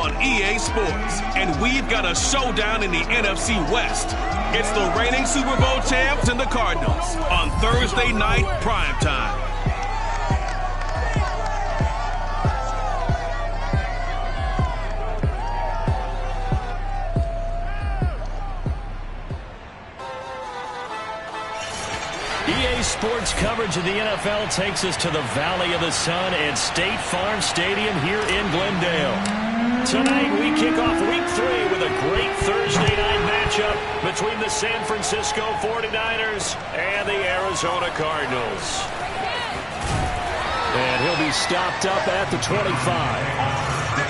on EA Sports. And we've got a showdown in the NFC West. It's the reigning Super Bowl champs and the Cardinals on Thursday night primetime. EA Sports coverage of the NFL takes us to the Valley of the Sun at State Farm Stadium here in Glendale. Tonight we kick off Week 3 with a great Thursday night matchup between the San Francisco 49ers and the Arizona Cardinals. And he'll be stopped up at the 25.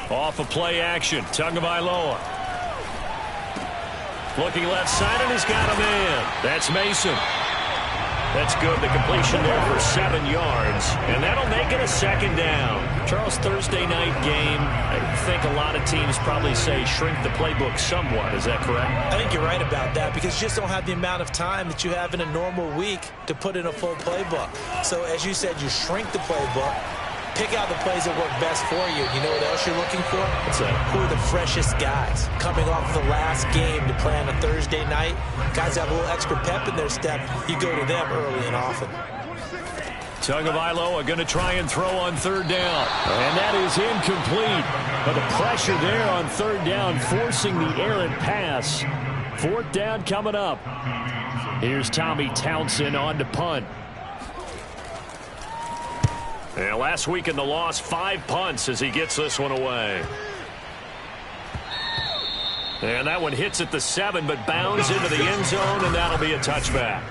Off of play action, Tagovailoa. Looking left side, and he's got a man. That's Mason. That's good. The completion there for 7 yards. And that'll make it a second down. Charles, Thursday night game, I think a lot of teams probably say shrink the playbook somewhat. Is that correct? I think you're right about that because you just don't have the amount of time that you have in a normal week to put in a full playbook. So as you said, you shrink the playbook. Pick out the plays that work best for you. You know what else you're looking for? What's that? Who are the freshest guys coming off the last game to play on a Thursday night? Guys have a little extra pep in their step. You go to them early and often. Tagovailoa going to try and throw on third down. And that is incomplete. But the pressure there on third down forcing the errant pass. Fourth down coming up. Here's Tommy Townsend on to punt. And last week in the loss, 5 punts as he gets this one away. And that one hits at the 7, but bounds into the end zone, and that'll be a touchback.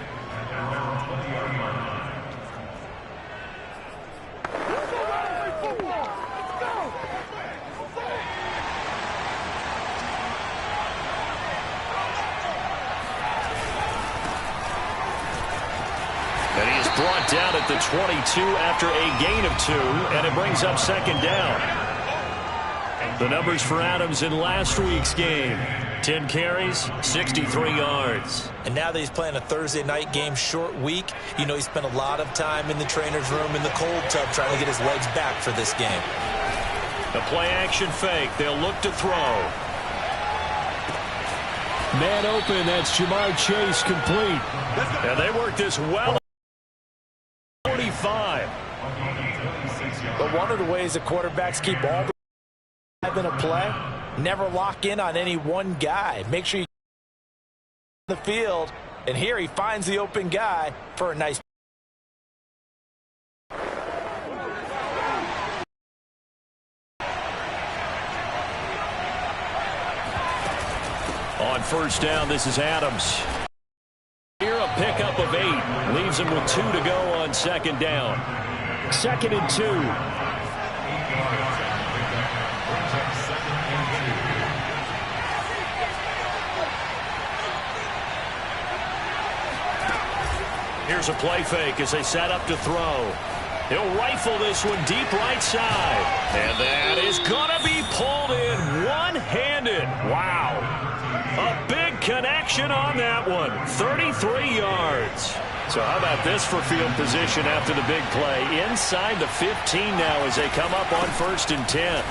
And he is brought down at the 22 after a gain of 2, and it brings up second down. The numbers for Adams in last week's game. 10 carries, 63 yards. And now that he's playing a Thursday night game, short week, you know he spent a lot of time in the trainer's room in the cold tub trying to get his legs back for this game. The play-action fake. They'll look to throw. Man open. That's Jamar Chase complete. And they work this well. 45. But one of the ways that quarterbacks keep all the in a play, never lock in on any one guy. Make sure you the field, and here he finds the open guy for a nice. On first down, this is Adams. Here a pickup of 8. Leaves him with 2 to go on second down. 2nd and 2. Here's a play fake as they set up to throw. He'll rifle this one deep right side. And that is going to be pulled in one-handed. Wow. A big connection on that one. 33 yards. So how about this for field position after the big play? Inside the 15 now as they come up on 1st and 10.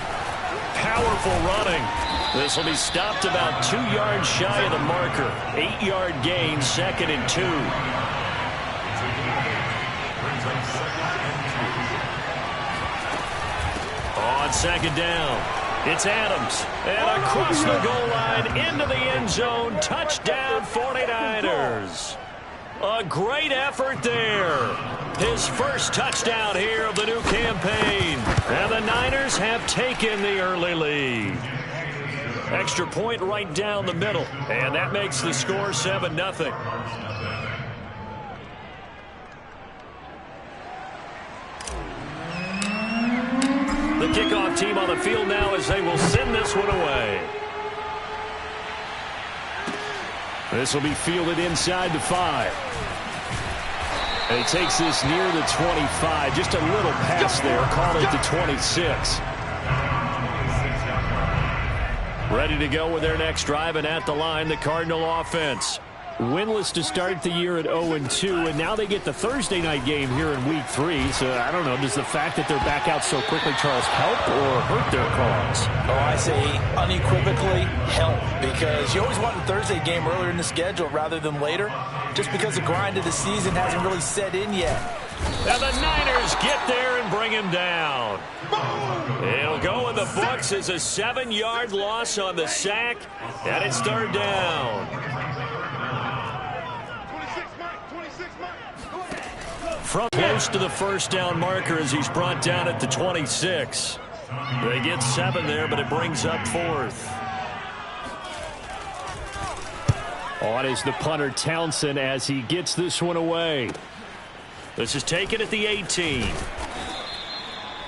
Powerful running. This will be stopped about 2 yards shy of the marker. 8-yard gain, 2nd and 2. On second down, it's Adams. And across the goal line into the end zone. Touchdown 49ers. A great effort there. His first touchdown here of the new campaign. And the Niners have taken the early lead. Extra point right down the middle. And that makes the score 7-0. The kickoff team on the field now as they will send this one away. This will be fielded inside the 5. And he takes this near the 25. Just a little pass there. Call it the 26. Ready to go with their next drive, and at the line, the Cardinal offense. Winless to start the year at 0-2, and now they get the Thursday night game here in Week 3. So, I don't know, does the fact that they're back out so quickly, Charles, help or hurt their cause? Oh, I say unequivocally help, because you always want a Thursday game earlier in the schedule rather than later, just because the grind of the season hasn't really set in yet. And the Niners get there and bring him down. It'll go in the books as a 7-yard loss on the sack, and it's third down. From close to the first down marker as he's brought down at the 26. They get 7 there, but it brings up 4th. On is the punter Townsend as he gets this one away. This is taken at the 18.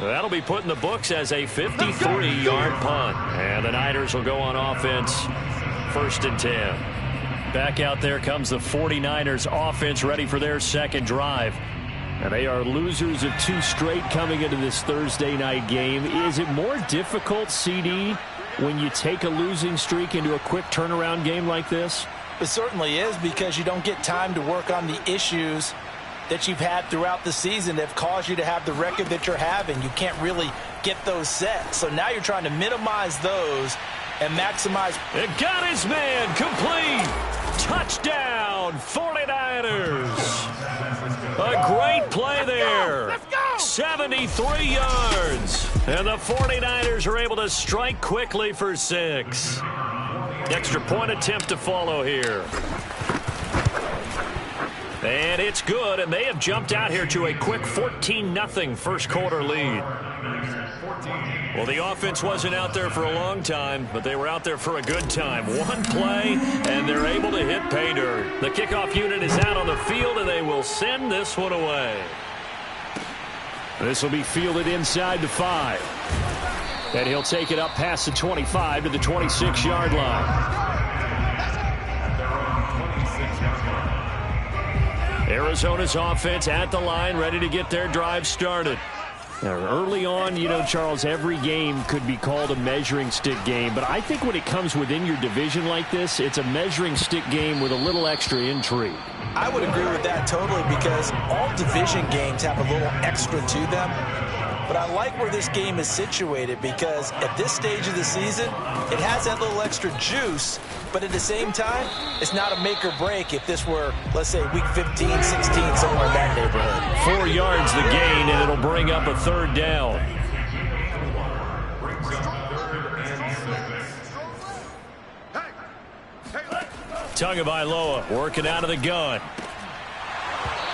That'll be put in the books as a 53-yard punt. And the Niners will go on offense, 1st and 10. Back out there comes the 49ers offense, ready for their second drive. And they are losers of 2 straight coming into this Thursday night game. Is it more difficult, CD, when you take a losing streak into a quick turnaround game like this? It certainly is, because you don't get time to work on the issues that you've had throughout the season that have caused you to have the record that you're having. You can't really get those set. So now you're trying to minimize those and maximize. It got his man complete. Touchdown, 49ers. A great play there. Let's go. 73 yards. And the 49ers are able to strike quickly for 6. Extra point attempt to follow here. And it's good, and they have jumped out here to a quick 14-0 first quarter lead. Well, the offense wasn't out there for a long time, but they were out there for a good time. One play, and they're able to hit pay dirt. The kickoff unit is out on the field, and they will send this one away. This will be fielded inside the 5. And he'll take it up past the 25 to the 26-yard line. Arizona's offense at the line, ready to get their drive started. Now, early on, you know, Charles, every game could be called a measuring stick game. But I think when it comes within your division like this, it's a measuring stick game with a little extra intrigue. I would agree with that totally, because all division games have a little extra to them. But I like where this game is situated, because at this stage of the season, it has that little extra juice. But at the same time, it's not a make or break if this were, let's say, week 15, 16, somewhere in that neighborhood. 4 yards the gain, and it'll bring up a third down. Tagovailoa working out of the gun.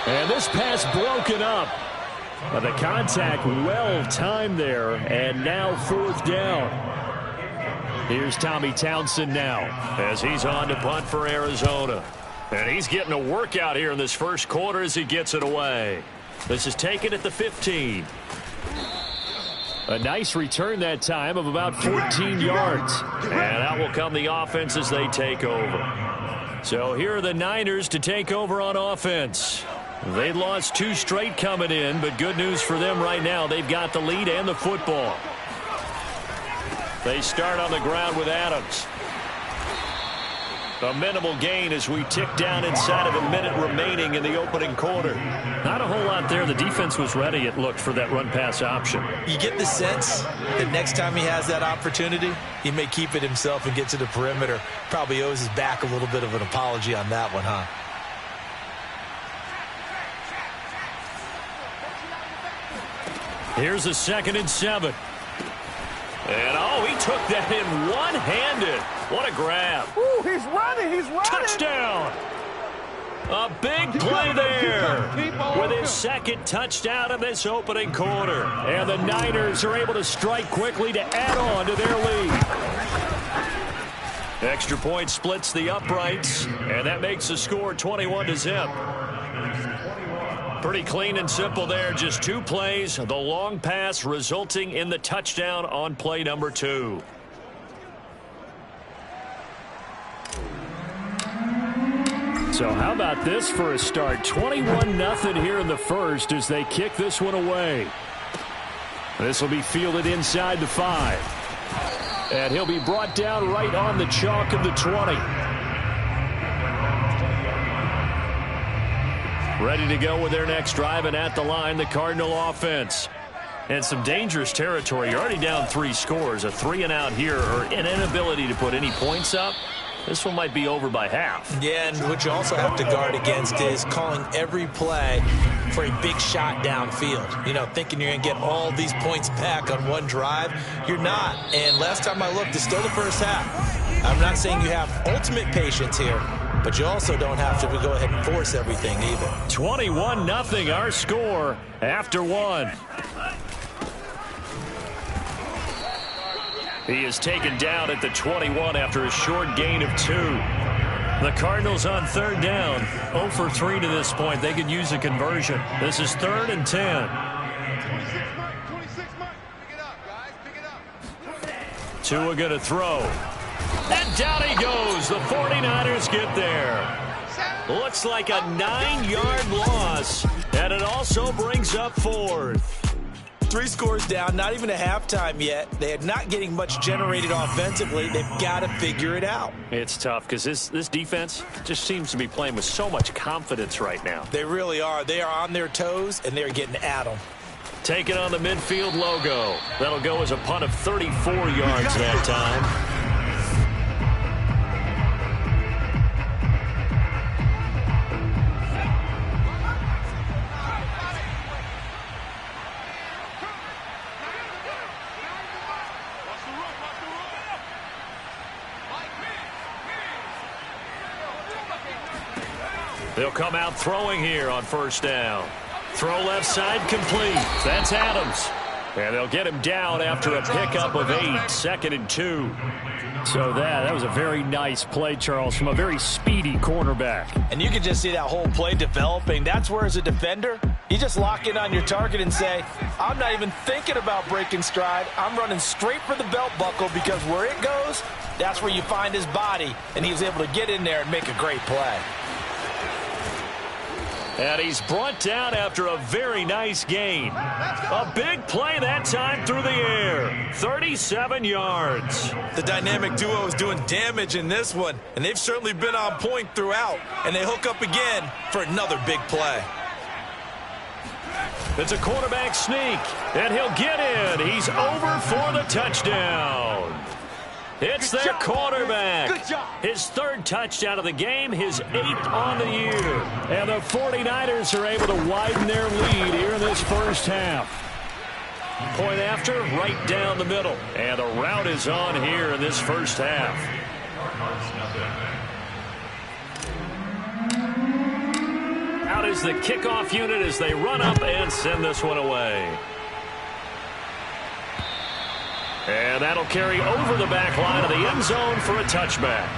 And this pass broken up. But the contact well timed there, and now 4th down. Here's Tommy Townsend now as he's on to punt for Arizona. And he's getting a workout here in this first quarter as he gets it away. This is taken at the 15. A nice return that time of about 14 yards. And out will come the offense as they take over. So here are the Niners to take over on offense. They lost 2 straight coming in, but good news for them right now. They've got the lead and the football. They start on the ground with Adams. A minimal gain as we tick down inside of a minute remaining in the opening quarter. Not a whole lot there. The defense was ready, it looked, for that run-pass option. You get the sense that next time he has that opportunity, he may keep it himself and get to the perimeter. Probably owes his back a little bit of an apology on that one, huh? Here's a 2nd and 7. And, oh, he took that in one-handed. What a grab. Ooh, he's running, he's running. Touchdown. A big play there with his 2nd touchdown in this opening quarter. And the Niners are able to strike quickly to add on to their lead. Extra point splits the uprights, and that makes the score 21-0. Pretty clean and simple there. Just 2 plays. The long pass resulting in the touchdown on play number 2. So how about this for a start? 21-0 here in the first as they kick this one away. This will be fielded inside the 5. And he'll be brought down right on the chalk of the 20. Ready to go with their next drive, and at the line, the Cardinal offense. And some dangerous territory. You're already down 3 scores. A 3-and-out here, or an inability to put any points up. This one might be over by half. Yeah, and what you also have to guard against is calling every play for a big shot downfield. You know, thinking you're going to get all these points back on one drive. You're not. And last time I looked, it's still the first half. I'm not saying you have ultimate patience here, but you also don't have to go ahead and force everything either. 21-0 our score after 1. He is taken down at the 21 after a short gain of 2. The Cardinals on 3rd down. 0 for 3 to this point. They could use a conversion. This is 3rd and 10. 2 are going to throw. And down he goes. The 49ers get there. Looks like a 9-yard loss. And it also brings up 4th. 3 scores down, not even a halftime yet. They are not getting much generated offensively. They've got to figure it out. It's tough because this defense just seems to be playing with so much confidence right now. They really are. They are on their toes, and they're getting at them. Taking on the midfield logo. That'll go as a punt of 34 yards that time. They'll come out throwing here on 1st down. Throw left side complete. That's Adams. And they'll get him down after a pickup of 8. 2nd and 2. So that was a very nice play, Charles, from a very speedy cornerback. And you can just see that whole play developing. That's where, as a defender, you just lock in on your target and say, I'm not even thinking about breaking stride. I'm running straight for the belt buckle, because where it goes, that's where you find his body. And he was able to get in there and make a great play. And he's brought down after a very nice gain. A big play that time through the air. 37 yards. The dynamic duo is doing damage in this one, and they've certainly been on point throughout. And they hook up again for another big play. It's a quarterback sneak, and he'll get in. He's over for the touchdown. It's their quarterback. His 3rd touchdown of the game, his 8th on the year. And the 49ers are able to widen their lead here in this first half. Point after, right down the middle. And the route is on here in this first half. Out is the kickoff unit as they run up and send this one away. And that'll carry over the back line of the end zone for a touchback.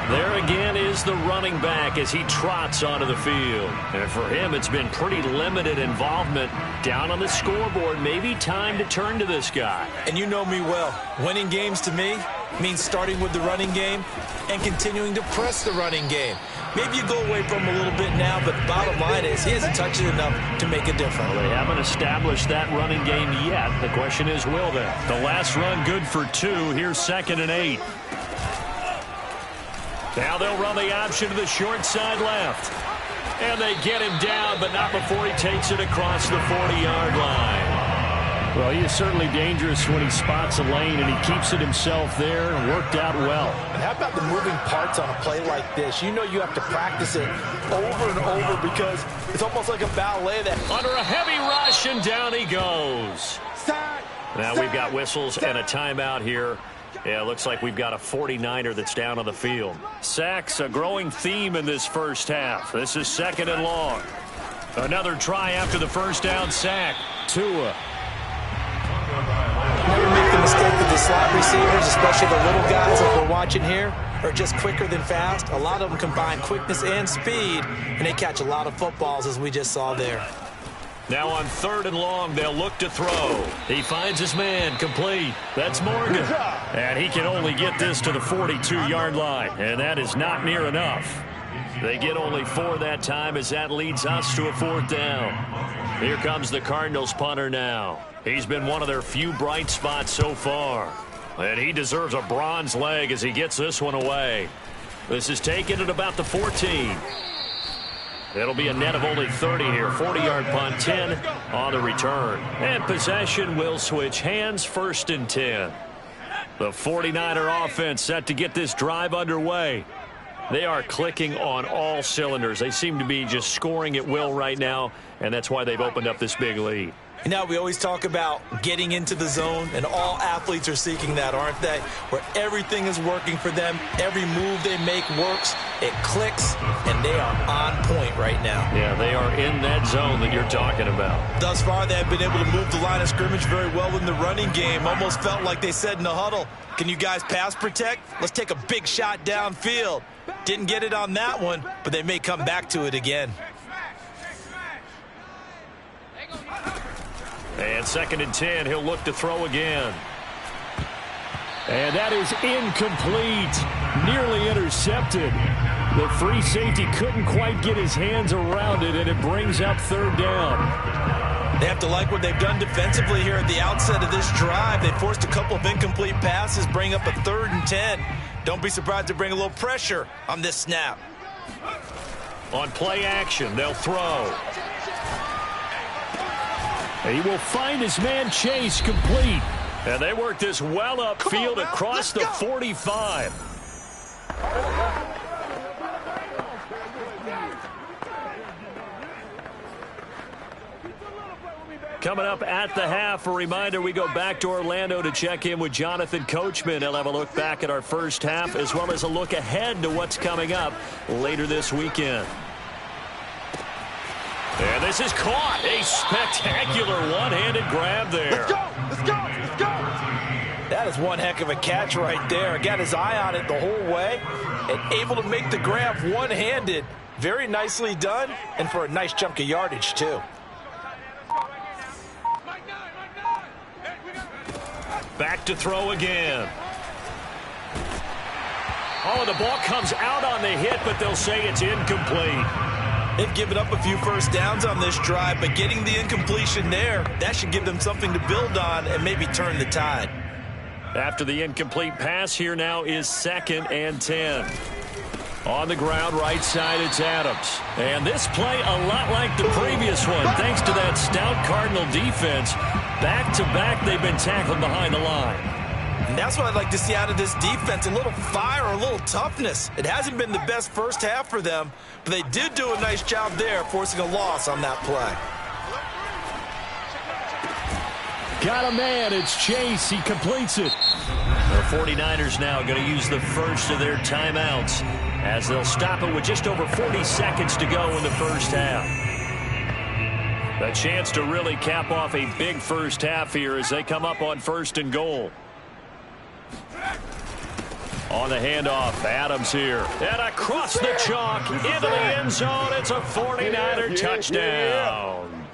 There again is the running back as he trots onto the field. And for him, it's been pretty limited involvement down on the scoreboard. Maybe time to turn to this guy. And you know me well. Winning games to me means starting with the running game and continuing to press the running game. Maybe you go away from him a little bit now, but the bottom line is he hasn't touched it enough to make a difference. Well, they haven't established that running game yet. The question is, will they? The last run good for 2. Here's 2nd and 8. Now they'll run the option to the short side left. And they get him down, but not before he takes it across the 40-yard line. Well, he is certainly dangerous when he spots a lane, and he keeps it himself there and worked out well. And how about the moving parts on a play like this? You know you have to practice it over and over because it's almost like a ballet. That under a heavy rush, and down he goes. Now we've got whistles and a timeout here. Yeah, it looks like we've got a 49er that's down on the field. Sacks, a growing theme in this first half. This is 2nd and long. Another try after the first down sack. Tua. Never make the mistake with the slot receivers, especially the little guys that we're watching here, are just quicker than fast. A lot of them combine quickness and speed, and they catch a lot of footballs, as we just saw there. Now on 3rd and long, they'll look to throw. He finds his man, complete. That's Morgan. And he can only get this to the 42-yard line, and that is not near enough. They get only 4 that time as that leads us to a 4th down. Here comes the Cardinals punter now. He's been one of their few bright spots so far. And he deserves a bronze leg as he gets this one away. This is taken at about the 14. It'll be a net of only 30 here. 40-yard punt, 10 on the return. And possession will switch hands, 1st and 10. The 49er offense set to get this drive underway. They are clicking on all cylinders. They seem to be just scoring at will right now, and that's why they've opened up this big lead. You know, we always talk about getting into the zone, and all athletes are seeking that, aren't they? Where everything is working for them, every move they make works, it clicks, and they are on point right now. Yeah, they are in that zone that you're talking about. Thus far, they have been able to move the line of scrimmage very well in the running game. Almost felt like they said in the huddle, can you guys pass protect? Let's take a big shot downfield. Didn't get it on that one, but they may come back to it again. And 2nd and 10, he'll look to throw again. And that is incomplete. Nearly intercepted. The free safety couldn't quite get his hands around it, and it brings up 3rd down. They have to like what they've done defensively here at the outset of this drive. They forced a couple of incomplete passes, bring up a 3rd and 10. Don't be surprised to bring a little pressure on this snap. On play action, they'll throw. He will find his man Chase, complete. And they work this well upfield across the 45. Coming up at the half, a reminder, we go back to Orlando to check in with Jonathan Coachman. He'll have a look back at our first half as well as a look ahead to what's coming up later this weekend. And this is caught. A spectacular one-handed grab there. Let's go! Let's go! Let's go! That is one heck of a catch right there. Got his eye on it the whole way and able to make the grab one-handed. Very nicely done, and for a nice chunk of yardage, too. Back to throw again. Oh, the ball comes out on the hit, but they'll say it's incomplete. They've given up a few first downs on this drive, but getting the incompletion there, that should give them something to build on and maybe turn the tide. After the incomplete pass, here now is 2nd and 10. On the ground, right side, it's Adams. And this play a lot like the previous one, thanks to that stout Cardinal defense. Back-to-back, they've been tackled behind the line. And that's what I'd like to see out of this defense, a little fire, a little toughness. It hasn't been the best first half for them, but they did do a nice job there, forcing a loss on that play. Got a man, it's Chase, he completes it. The 49ers now going to use the first of their timeouts as they'll stop it with just over 40 seconds to go in the first half. A chance to really cap off a big first half here as they come up on 1st and goal. On the handoff, Adams here. And across the chalk, into the end zone. It's a 49er touchdown.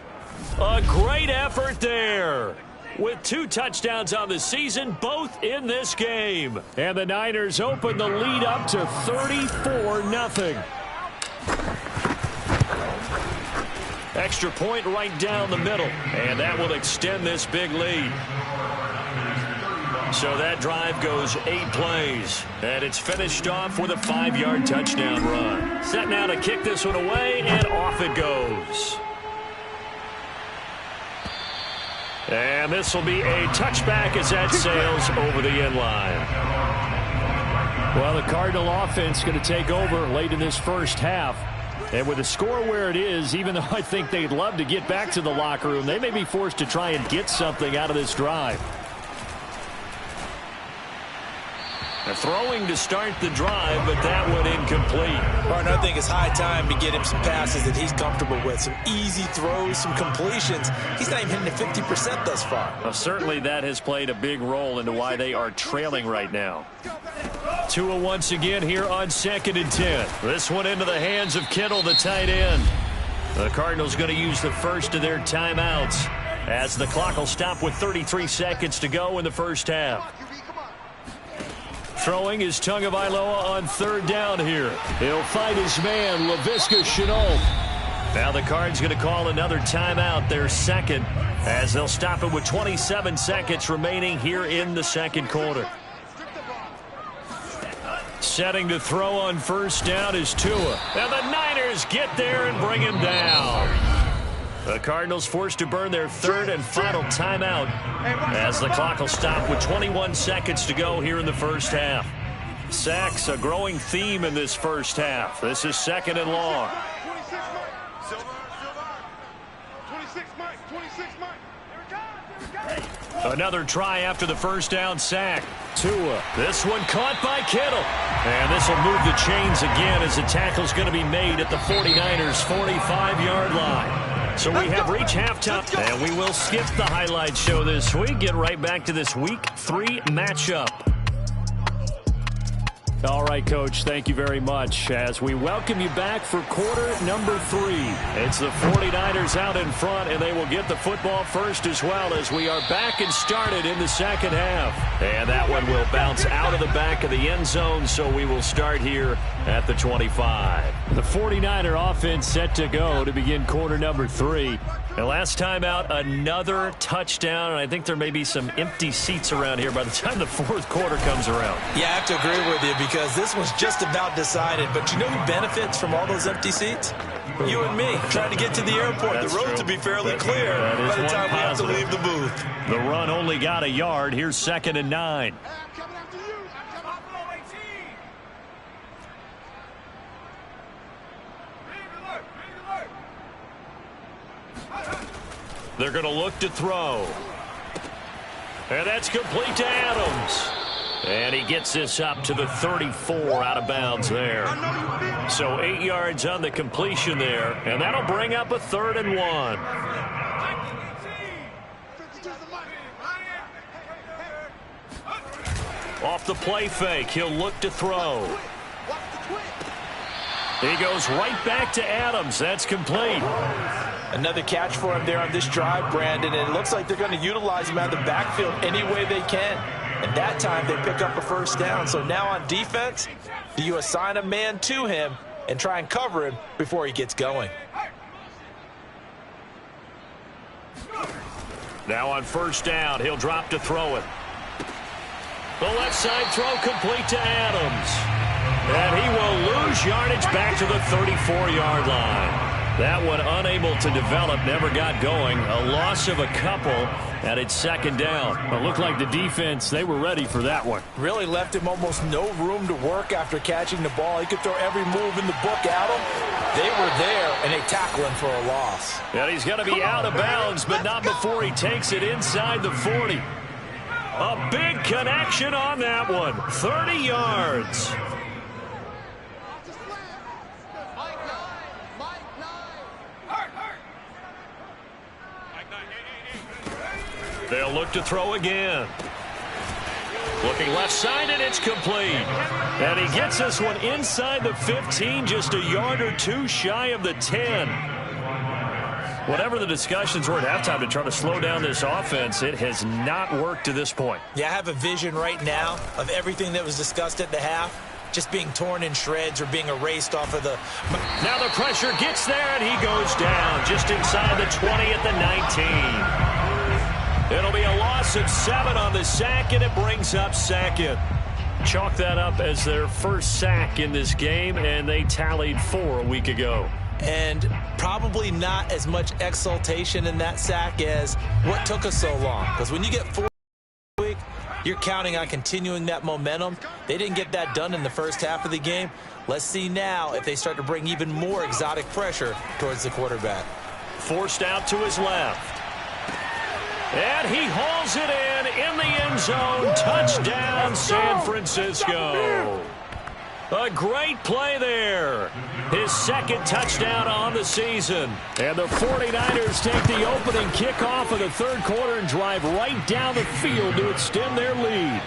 A great effort there. With 2 touchdowns on the season, both in this game. And the Niners open the lead up to 34-0. Extra point right down the middle. And that will extend this big lead. So that drive goes 8 plays. And it's finished off with a 5-yard touchdown run. Set now to kick this one away, and off it goes. And this will be a touchback as that sails over the end line. Well, the Cardinal offense going to take over late in this first half. And with the score where it is, even though I think they'd love to get back to the locker room, they may be forced to try and get something out of this drive. They're throwing to start the drive, but that one incomplete. Martin, I think it's high time to get him some passes that he's comfortable with. Some easy throws, some completions. He's not even hitting the 50% thus far. Well, certainly that has played a big role into why they are trailing right now. Tua once again here on 2nd and 10. This one into the hands of Kittle, the tight end. The Cardinals going to use the first of their timeouts as the clock will stop with 33 seconds to go in the first half. Throwing is Tagovailoa on third down here. He'll fight his man, Laviska Shenault. Now the Cards going to call another timeout, their second, as they'll stop it with 27 seconds remaining here in the second quarter. Setting to throw on first down is Tua. And the Niners get there and bring him down. The Cardinals forced to burn their third and final timeout as the clock will stop with 21 seconds to go here in the first half. Sacks, a growing theme in this first half. This is second and long. Another try after the first down sack. Tua. This one caught by Kittle. And this will move the chains again as the tackle's going to be made at the 49ers' 45-yard line. So we have reached halftime, and we will skip the highlight show this week. Get right back to this Week 3 matchup. All right, Coach, thank you very much as we welcome you back for quarter number 3. It's the 49ers out in front, and they will get the football first as well as we are back and started in the second half. And that one will bounce out of the back of the end zone, so we will start here at the 25. The 49er offense set to go to begin quarter number 3. And last time out, another touchdown, and I think there may be some empty seats around here by the time the fourth quarter comes around. Yeah, I have to agree with you because this one's just about decided. But you know who benefits from all those empty seats? You and me, trying to get to the airport. That's the road true. to be fairly clear by the time we have to leave the booth. The run only got a yard. Here's 2nd and 9. They're going to look to throw. And that's complete to Adams. And he gets this up to the 34 out of bounds there. So 8 yards on the completion there. And that'll bring up a 3rd and 1. Off the play fake, he'll look to throw. He goes right back to Adams. That's complete. Another catch for him there on this drive, Brandon, and it looks like they're going to utilize him out of the backfield any way they can. And that time they pick up a first down. So now on defense, do you assign a man to him and try and cover him before he gets going? Now on first down, he'll drop to throw it. The left side throw complete to Adams. And he will lose yardage back to the 34-yard line. That one unable to develop, never got going. A loss of a couple, and it's 2nd down. It looked like the defense, they were ready for that one. Really left him almost no room to work after catching the ball. He could throw every move in the book at him. They were there, and they tackle him for a loss. And he's going to be out of bounds, but not before he takes it inside the 40. A big connection on that one. 30 yards. They'll look to throw again. Looking left side, and it's complete. And he gets this one inside the 15, just a yard or two shy of the 10. Whatever the discussions were at halftime to try to slow down this offense, it has not worked to this point. Yeah, I have a vision right now of everything that was discussed at the half just being torn in shreds or being erased off of the... Now the pressure gets there, and he goes down just inside the 20 at the 19. It'll be a loss of 7 on the sack, and it brings up 2nd. Chalk that up as their first sack in this game, and they tallied 4 a week ago. And probably not as much exultation in that sack as what took us so long. Because when you get 4 a week, you're counting on continuing that momentum. They didn't get that done in the first half of the game. Let's see now if they start to bring even more exotic pressure towards the quarterback. Forced out to his left. And he hauls it in the end zone. Touchdown, San Francisco. A great play there. His 2nd touchdown on the season. And the 49ers take the opening kickoff of the 3rd quarter and drive right down the field to extend their lead.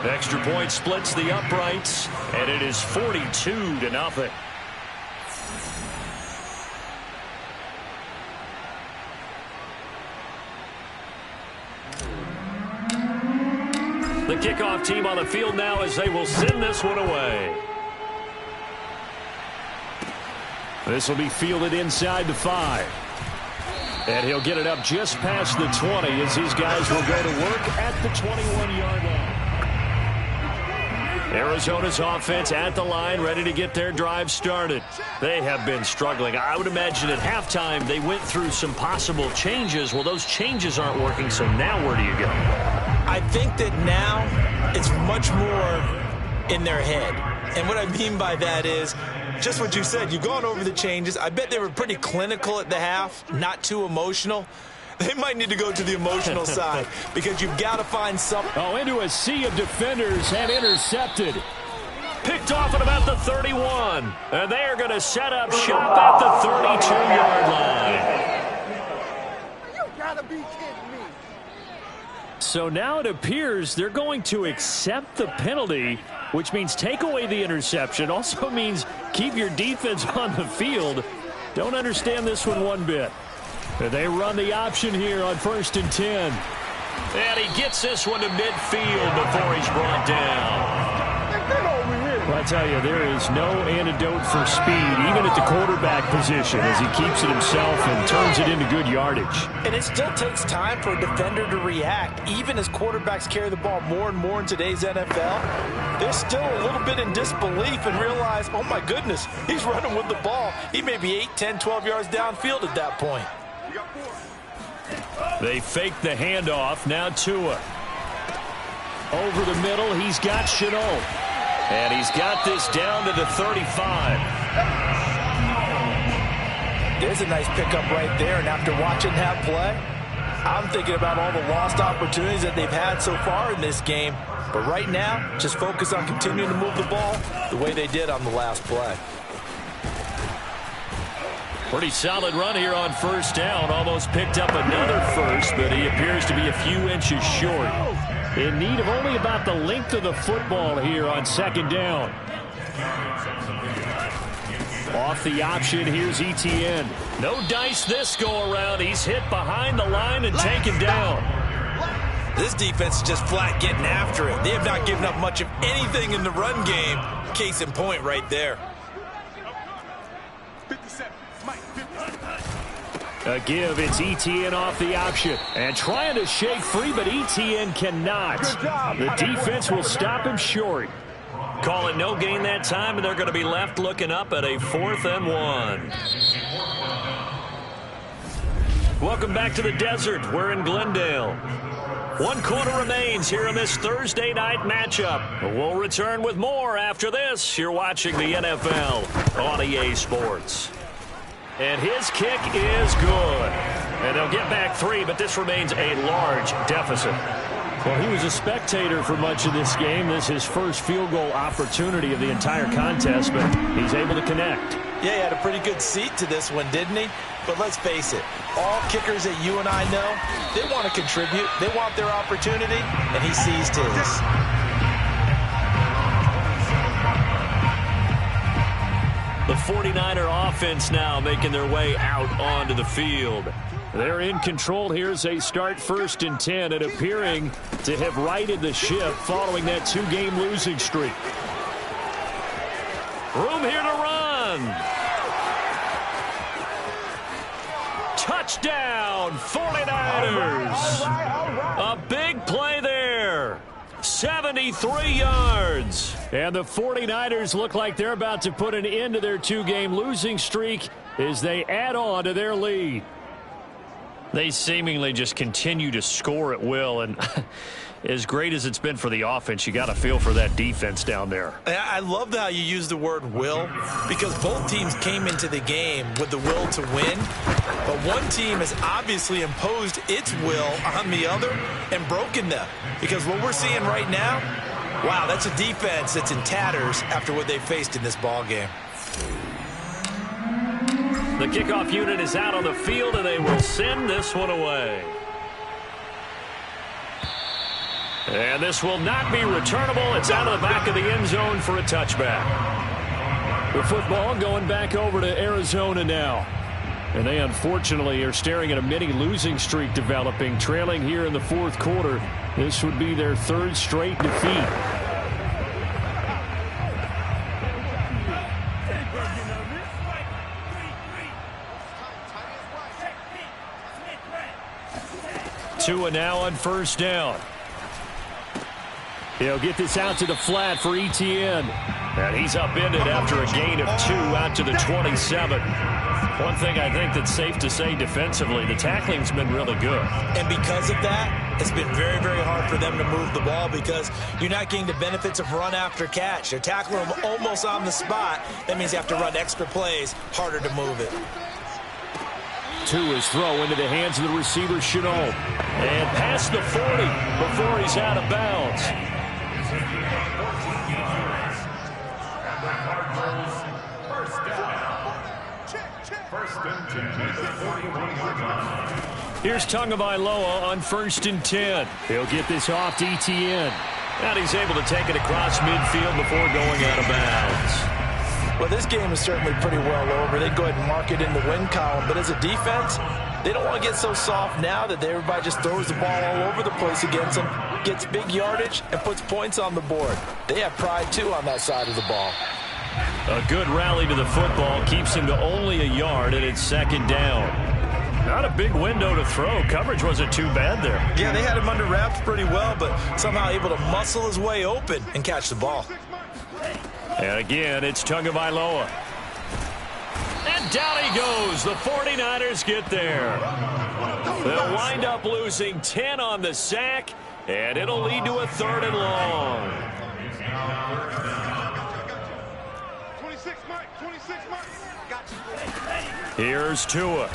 Extra point splits the uprights, and it is 42-0. The kickoff team on the field now as they will send this one away. This will be fielded inside the 5. And he'll get it up just past the 20 as these guys will go to work at the 21-yard line. Arizona's offense at the line, ready to get their drive started. They have been struggling. I would imagine at halftime they went through some possible changes. Well, those changes aren't working, so now where do you go? I think that now it's much more in their head. And what I mean by that is just what you said. You've gone over the changes. I bet they were pretty clinical at the half, not too emotional. They might need to go to the emotional side because you've got to find something. Oh, into a sea of defenders and intercepted. Picked off at about the 31. And they are going to set up shop at the 32-yard line. You got to be kidding me. So now it appears they're going to accept the penalty, which means take away the interception. Also means keep your defense on the field. Don't understand this one bit. They run the option here on 1st and 10. And he gets this one to midfield before he's brought down. Get over here. Well, I tell you, there is no antidote for speed, even at the quarterback position, as he keeps it himself and turns it into good yardage. And it still takes time for a defender to react. Even as quarterbacks carry the ball more and more in today's NFL, they're still a little bit in disbelief and realize, oh my goodness, he's running with the ball. He may be 8, 10, 12 yards downfield at that point. They fake the handoff. Now Tua. Over the middle, he's got Shenault. And he's got this down to the 35. There's a nice pickup right there. And after watching that play, I'm thinking about all the lost opportunities that they've had so far in this game. But right now, just focus on continuing to move the ball the way they did on the last play. Pretty solid run here on 1st down. Almost picked up another first, but he appears to be a few inches short. In need of only about the length of the football here on 2nd down. Off the option, here's Etienne. No dice this go-around. He's hit behind the line and taken down. This defense is just flat getting after it. They have not given up much of anything in the run game. Case in point right there. A give, it's Etienne off the option. And trying to shake free, but Etienne cannot. The defense will stop him short. Call it no gain that time, and they're going to be left looking up at a 4th and 1. Welcome back to the desert. We're in Glendale. 1 quarter remains here in this Thursday night matchup. We'll return with more after this. You're watching the NFL on EA Sports. And his kick is good. And they'll get back 3, but this remains a large deficit. Well, he was a spectator for much of this game. This is his first field goal opportunity of the entire contest, but he's able to connect. Yeah, he had a pretty good seat to this one, didn't he? But let's face it, all kickers that you and I know, they want to contribute. They want their opportunity, and he seized his. The 49er offense now making their way out onto the field. They're in control here as they start 1st and 10 and appearing to have righted the ship following that 2-game losing streak. Room here to run. Touchdown, 49ers. A big play there. 73 yards. And the 49ers look like they're about to put an end to their 2-game losing streak as they add on to their lead. They seemingly just continue to score at will, and as great as it's been for the offense, you got to feel for that defense down there. I love how you use the word will, because both teams came into the game with the will to win, but one team has obviously imposed its will on the other and broken them, because what we're seeing right now, wow, that's a defense that's in tatters after what they faced in this ball game. The kickoff unit is out on the field, and they will send this one away. And this will not be returnable. It's out of the back of the end zone for a touchback. The football going back over to Arizona now. And they unfortunately are staring at a mini losing streak developing, trailing here in the fourth quarter. This would be their third straight defeat. Tua now on first down. He'll get this out to the flat for Etienne. And he's upended after a gain of 2 out to the 27. One thing I think that's safe to say defensively, the tackling's been really good. And because of that, it's been very, very hard for them to move the ball because you're not getting the benefits of run after catch. They're tackling them almost on the spot. That means you have to run extra plays, harder to move it. Tua's throw into the hands of the receiver, Chenault. And past the 40 before he's out of bounds. Here's Tagovailoa on 1st and 10. He'll get this off to Etienne. And he's able to take it across midfield before going out of bounds. Well, this game is certainly pretty well over. They'd go ahead and mark it in the win column. But as a defense, they don't want to get so soft now that everybody just throws the ball all over the place against them, gets big yardage, and puts points on the board. They have pride, too, on that side of the ball. A good rally to the football keeps him to only a yard, and it's 2nd down. Not a big window to throw. Coverage wasn't too bad there. Yeah, they had him under wraps pretty well, but somehow able to muscle his way open and catch the ball. And again, it's Tagovailoa. And down he goes. The 49ers get there. They'll wind up losing 10 on the sack, and it'll lead to a 3rd and long. 26, Mike. 26, Mike. Here's Tua.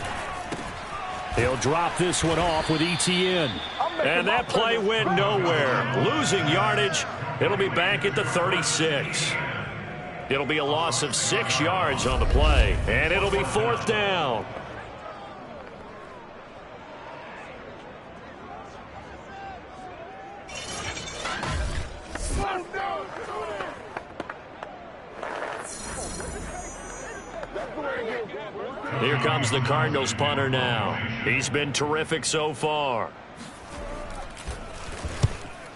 He'll drop this one off with Etienne. And that play went nowhere. Losing yardage. It'll be back at the 36. It'll be a loss of 6 yards on the play. And it'll be 4th down. Here comes the Cardinals punter now. He's been terrific so far.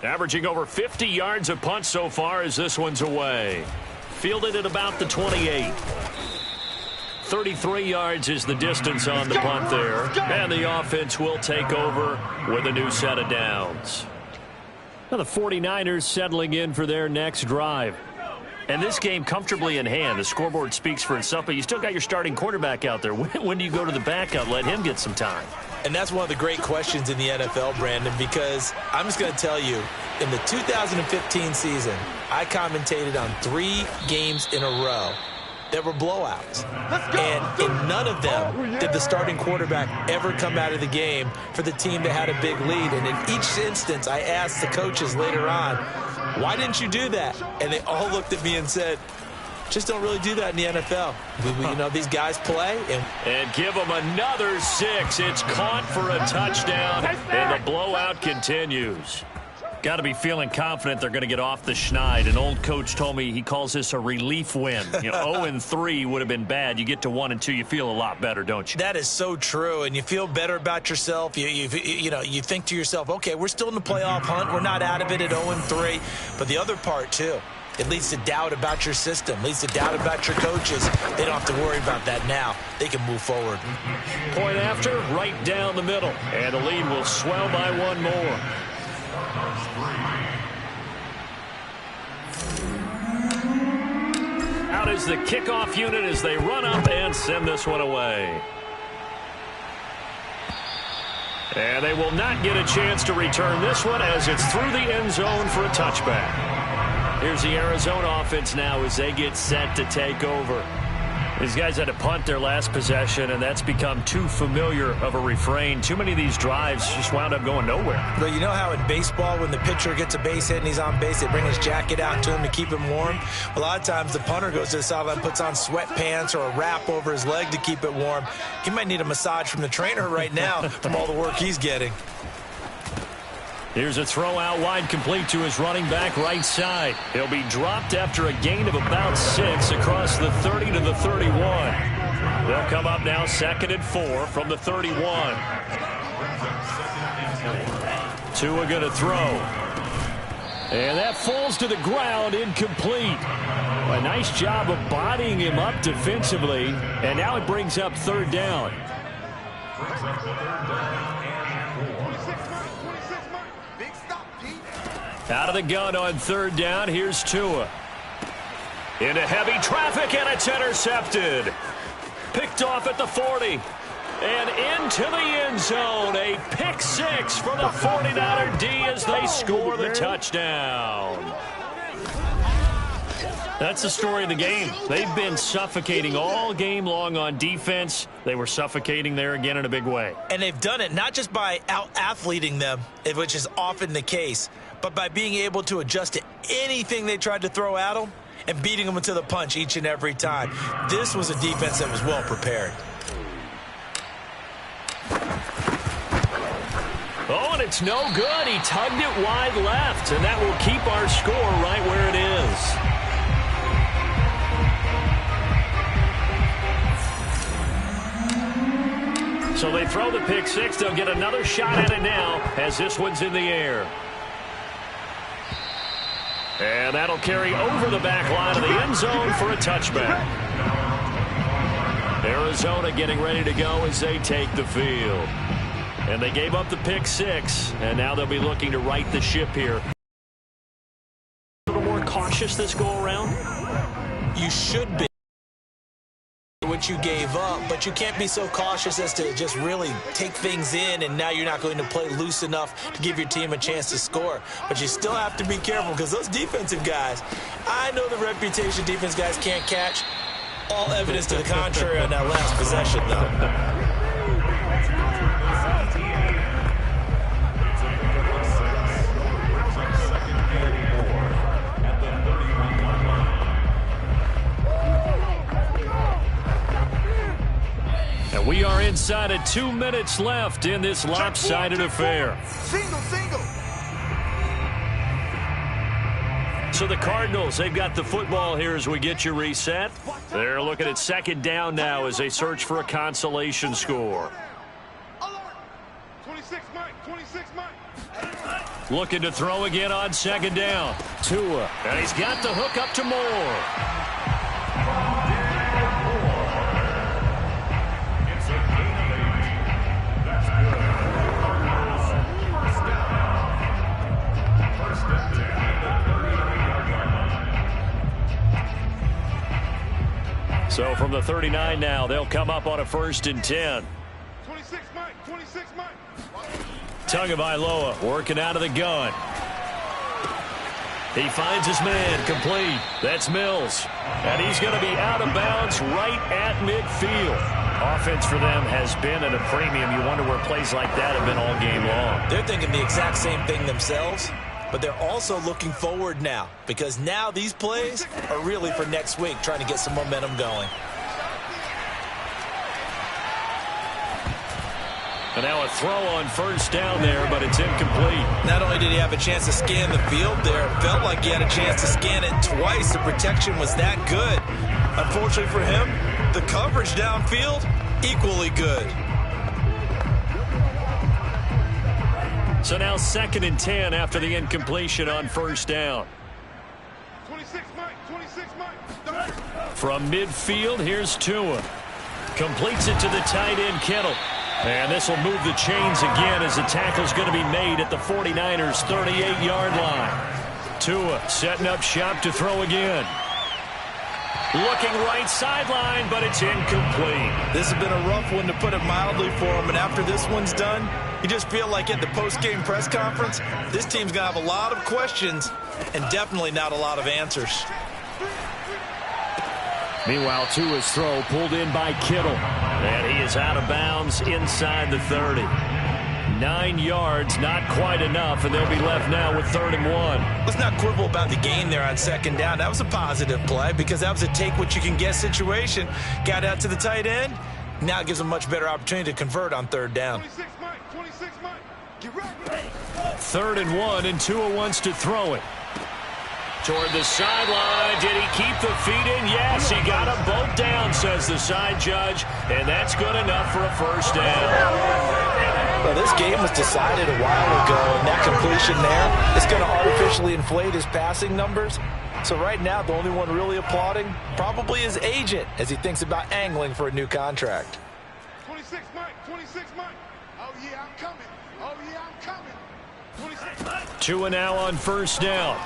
Averaging over 50 yards a punt so far as this one's away. Fielded at about the 28. 33 yards is the distance on the punt there. And the offense will take over with a new set of downs. Now the 49ers settling in for their next drive. And this game comfortably in hand. The scoreboard speaks for itself, but you still got your starting quarterback out there. When do you go to the backup? Let him get some time. And that's one of the great questions in the NFL, Brandon, because I'm just going to tell you, in the 2015 season, I commentated on 3 games in a row that were blowouts. And in none of them did the starting quarterback ever come out of the game for the team that had a big lead. And in each instance, I asked the coaches later on, why didn't you do that? And they all looked at me and said, just don't really do that in the NFL. You know, these guys play. And give them another 6. It's caught for a touchdown, and the blowout continues. Got to be feeling confident they're going to get off the schneid. An old coach told me he calls this a relief win. 0-3 would have been bad. You get to 1-2, you feel a lot better, don't you? That is so true, and you feel better about yourself. You think to yourself, okay, we're still in the playoff hunt. We're not out of it at 0-3. But the other part, too, it leads to doubt about your system, leads to doubt about your coaches. They don't have to worry about that now. They can move forward. Point after, right down the middle. And the lead will swell by 1 more. Out is the kickoff unit as they run up and send this one away. And they will not get a chance to return this one as it's through the end zone for a touchback. Here's the Arizona offense now as they get set to take over. These guys had to punt their last possession, and that's become too familiar of a refrain. Too many of these drives just wound up going nowhere. But you know how in baseball, when the pitcher gets a base hit and he's on base, they bring his jacket out to him to keep him warm? A lot of times the punter goes to the sideline, puts on sweatpants or a wrap over his leg to keep it warm. He might need a massage from the trainer right now from all the work he's getting. Here's a throw out wide, complete to his running back right side. He'll be dropped after a gain of about 6 across the 30 to the 31. They'll come up now 2nd and 4 from the 31. Tua going to throw. And that falls to the ground, incomplete. A nice job of bodying him up defensively. And now it brings up 3rd down. Out of the gun on 3rd down. Here's Tua. Into heavy traffic, and it's intercepted. Picked off at the 40. And into the end zone. A pick 6 for the 49er D as they score the touchdown. That's the story of the game. They've been suffocating all game long on defense. They were suffocating there again in a big way. And they've done it not just by out-athleting them, which is often the case, but by being able to adjust to anything they tried to throw at them and beating them to the punch each and every time. This was a defense that was well prepared. Oh, and it's no good. He tugged it wide left, and that will keep our score right where it is. So they throw the pick 6. They'll get another shot at it now as this one's in the air. And that'll carry over the back line of the end zone for a touchback. Arizona getting ready to go as they take the field. And they gave up the pick 6, and now they'll be looking to right the ship here. A little more cautious this go around? You should be what you gave up, but you can't be so cautious as to just really take things in, and now you're not going to play loose enough to give your team a chance to score. But you still have to be careful because those defensive guys, I know the reputation defense guys can't catch. All evidence to the contrary on that last possession, though. We are inside of 2 minutes left in this lopsided affair. Single. So the Cardinals, they've got the football here as we get you reset. They're looking at 2nd down now as they search for a consolation score. 26 Mike. Looking to throw again on 2nd down. Tua. And he's got the hook up to Moore. So from the 39 now, they'll come up on a 1st and 10. 26 Mike. Tagovailoa working out of the gun. He finds his man, complete. That's Mills. And he's going to be out of bounds right at midfield. Offense for them has been at a premium. You wonder where plays like that have been all game long. They're thinking the exact same thing themselves, but they're also looking forward now because now these plays are really for next week, trying to get some momentum going. And now a throw on 1st down there, but it's incomplete. Not only did he have a chance to scan the field there, it felt like he had a chance to scan it twice. The protection was that good. Unfortunately for him, the coverage downfield, equally good. So now 2nd and 10 after the incompletion on 1st down. 26 Mike. From midfield, here's Tua. Completes it to the tight end, Kittle. And this will move the chains again as the tackle's going to be made at the 49ers' 38-yard line. Tua setting up shop to throw again. Looking right sideline, but it's incomplete. This has been a rough one, to put it mildly, for him. And after this one's done, you just feel like at the post-game press conference, this team's going to have a lot of questions and definitely not a lot of answers. Meanwhile, Tua's throw pulled in by Kittle. And he is out of bounds inside the 30. 9 yards, not quite enough, and they'll be left now with 3rd and 1. Let's not quibble about the gain there on 2nd down. That was a positive play because that was a take-what-you-can-get situation. Got out to the tight end. Now it gives them a much better opportunity to convert on 3rd down. 26 Mike. Get ready. 3rd and 1, and Tua wants to throw it. Toward the sideline. Did he keep the feet in? Yes, he got them both down, says the side judge. And that's good enough for a first down. Well, this game was decided a while ago, and that completion there is going to artificially inflate his passing numbers. So right now, the only one really applauding probably his agent as he thinks about angling for a new contract. 26 Mike, 26 Mike. Oh, yeah, I'm coming. Oh, yeah, I'm coming. 26 Mike. 2 and now on first down.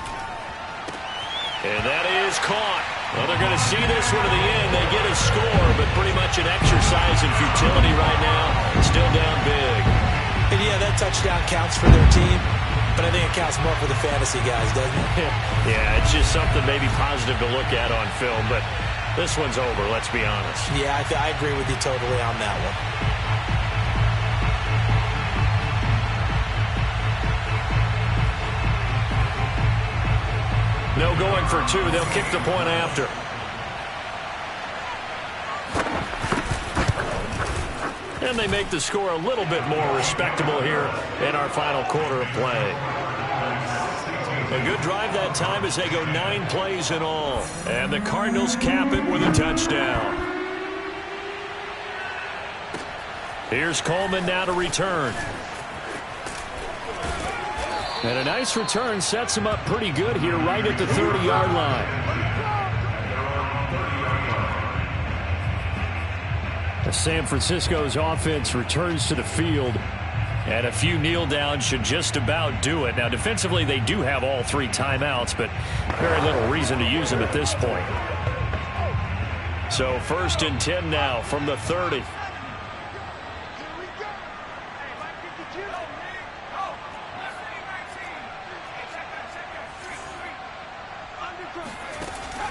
And that is caught. Well, they're going to see this one to the end. They get a score, but pretty much an exercise in futility right now. Still down big. And yeah, that touchdown counts for their team, but I think it counts more for the fantasy guys, doesn't it? Yeah, it's just something maybe positive to look at on film, but this one's over, let's be honest. Yeah, I agree with you totally on that one. No going for 2. They'll kick the point after. And they make the score a little bit more respectable here in our final quarter of play. A good drive that time as they go 9 plays in all. And the Cardinals cap it with a touchdown. Here's Coleman now to return. And a nice return sets him up pretty good here right at the 30-yard line. San Francisco's offense returns to the field, and a few kneel downs should just about do it. Now, defensively, they do have all 3 timeouts, but very little reason to use them at this point. So 1st and 10 now from the 30.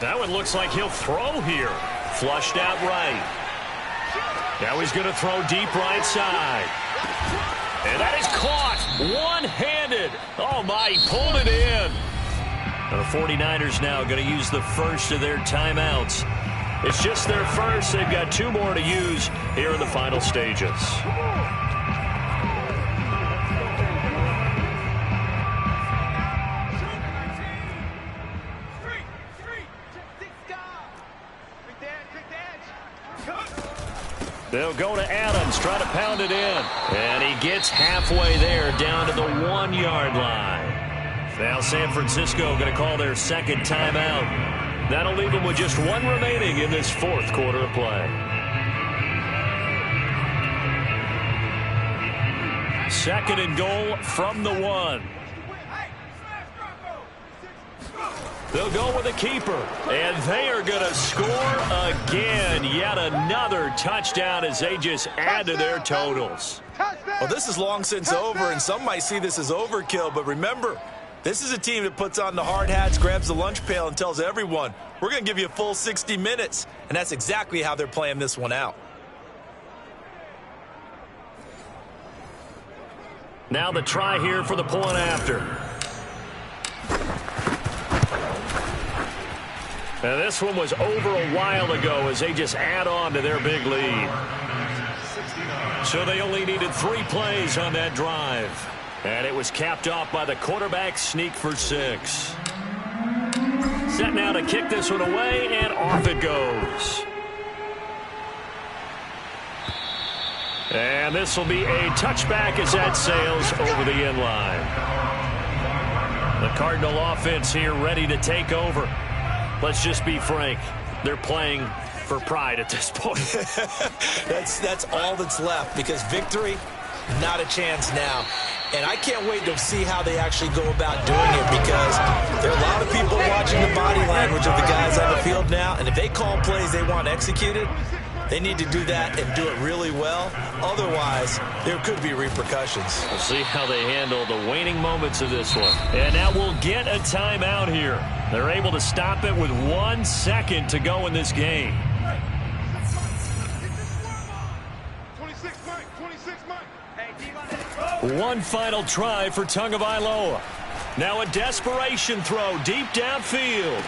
That one looks like he'll throw here. Flushed out right. Now he's going to throw deep right side. And that is caught one-handed. Oh, my, he pulled it in. The 49ers now going to use the first of their timeouts. It's just their first. They've got 2 more to use here in the final stages. They'll go to Adams, try to pound it in. And he gets halfway there, down to the 1-yard line. Now San Francisco going to call their second timeout. That'll leave them with just 1 remaining in this 4th quarter of play. 2nd and goal from the 1. They'll go with a keeper, and they are going to score again. Yet another touchdown as they just add to their totals. Well, this is long since over, and some might see this as overkill, but remember, this is a team that puts on the hard hats, grabs the lunch pail, and tells everyone, we're going to give you a full 60 minutes, and that's exactly how they're playing this one out. Now the try here for the point after. Now this one was over a while ago as they just add on to their big lead. So they only needed 3 plays on that drive. And it was capped off by the quarterback sneak for 6. Set now to kick this one away, and off it goes. And this will be a touchback as that sails over the end line. The Cardinal offense here ready to take over. Let's just be frank. They're playing for pride at this point. That's all that's left, because victory, not a chance now. And I can't wait to see how they actually go about doing it, because there are a lot of people watching the body language of the guys on the field now, and if they call plays they want executed, they need to do that and do it really well. Otherwise, there could be repercussions. We'll see how they handle the waning moments of this one. And now we'll get a timeout here. They're able to stop it with 1 second to go in this game. 26 Mike, 26 Mike. One final try for Tagovailoa. Now a desperation throw deep downfield.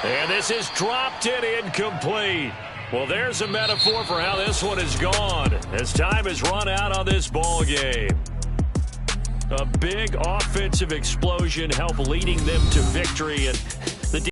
And this is dropped and incomplete. Well, there's a metaphor for how this one is gone, as time has run out on this ball game. A big offensive explosion helped leading them to victory, and